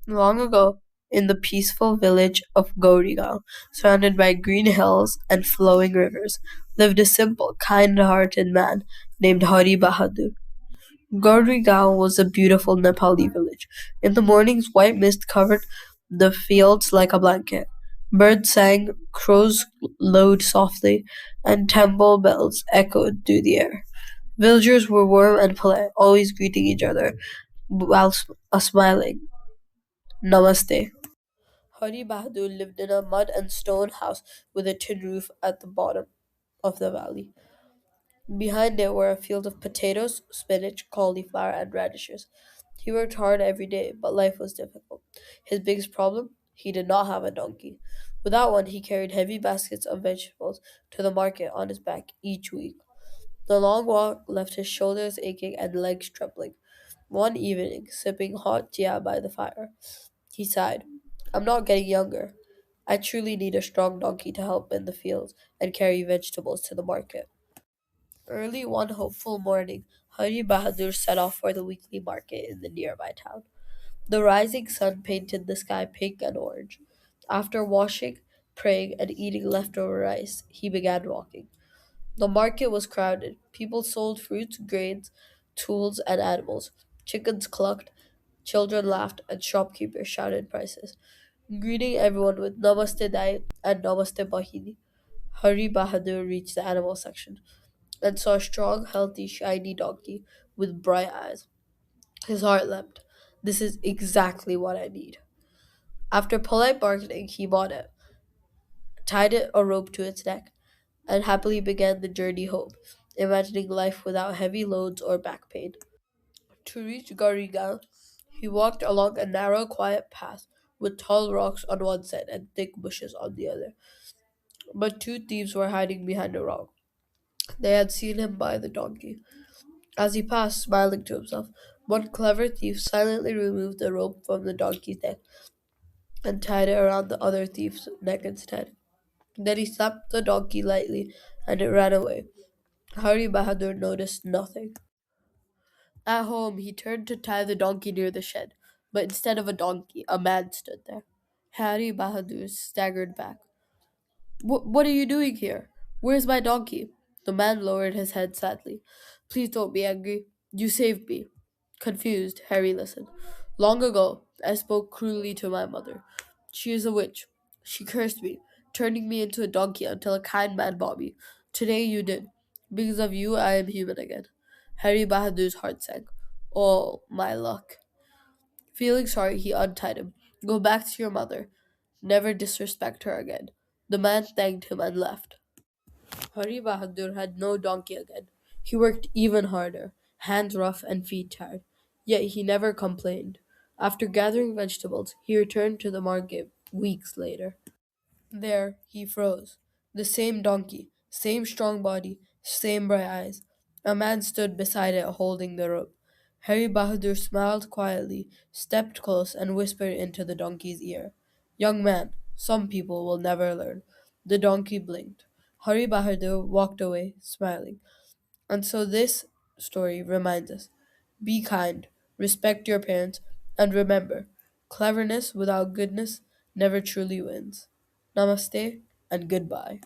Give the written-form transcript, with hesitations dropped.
Long ago, in the peaceful village of Gaurigaun, surrounded by green hills and flowing rivers, lived a simple, kind-hearted man named Hari Bahadur. Gaurigaon was a beautiful Nepali village. In the mornings, white mist covered the fields like a blanket. Birds sang, crows lowed softly, and temple bells echoed through the air. Villagers were warm and polite, always greeting each other while smiling. Namaste. Hari Bahadur lived in a mud and stone house with a tin roof at the bottom of the valley. Behind it were a field of potatoes, spinach, cauliflower, and radishes. He worked hard every day, but life was difficult. His biggest problem? He did not have a donkey. Without one, he carried heavy baskets of vegetables to the market on his back each week. The long walk left his shoulders aching and legs trembling. One evening, sipping hot tea by the fire, he sighed. I'm not getting younger. I truly need a strong donkey to help in the fields and carry vegetables to the market. Early one hopeful morning, Hari Bahadur set off for the weekly market in the nearby town. The rising sun painted the sky pink and orange. After washing, praying, and eating leftover rice, he began walking. The market was crowded. People sold fruits, grains, tools, and animals. Chickens clucked, children laughed, and shopkeepers shouted prices, greeting everyone with Namaste Dai and Namaste Bahini. Hari Bahadur reached the animal section and saw a strong, healthy, shiny donkey with bright eyes. His heart leapt. This is exactly what I need. After polite bargaining, he bought it, tied it a rope to its neck, and happily began the journey home, imagining life without heavy loads or back pain. To reach Gaurigaon, he walked along a narrow, quiet path with tall rocks on one side and thick bushes on the other. But two thieves were hiding behind a rock. They had seen him buy the donkey. As he passed, smiling to himself, one clever thief silently removed the rope from the donkey's neck and tied it around the other thief's neck instead. Then he slapped the donkey lightly and it ran away. Hari Bahadur noticed nothing. At home, he turned to tie the donkey near the shed, but instead of a donkey, a man stood there. Hari Bahadur staggered back. What are you doing here? Where's my donkey? The man lowered his head sadly. Please don't be angry. You saved me. Confused, Harry listened. Long ago, I spoke cruelly to my mother. She is a witch. She cursed me, turning me into a donkey until a kind man bought me. Today you did. Because of you, I am human again. Harry Bahadur's heart sank. Oh, my luck. Feeling sorry, he untied him. Go back to your mother. Never disrespect her again. The man thanked him and left. Hari Bahadur had no donkey again. He worked even harder, hands rough and feet tired. Yet he never complained. After gathering vegetables, he returned to the market weeks later. There he froze. The same donkey, same strong body, same bright eyes. A man stood beside it holding the rope. Hari Bahadur smiled quietly, stepped close, and whispered into the donkey's ear. Young man, some people will never learn. The donkey blinked. Hari Bahadur walked away, smiling. And so this story reminds us be kind, respect your parents, and remember cleverness without goodness never truly wins. Namaste and goodbye.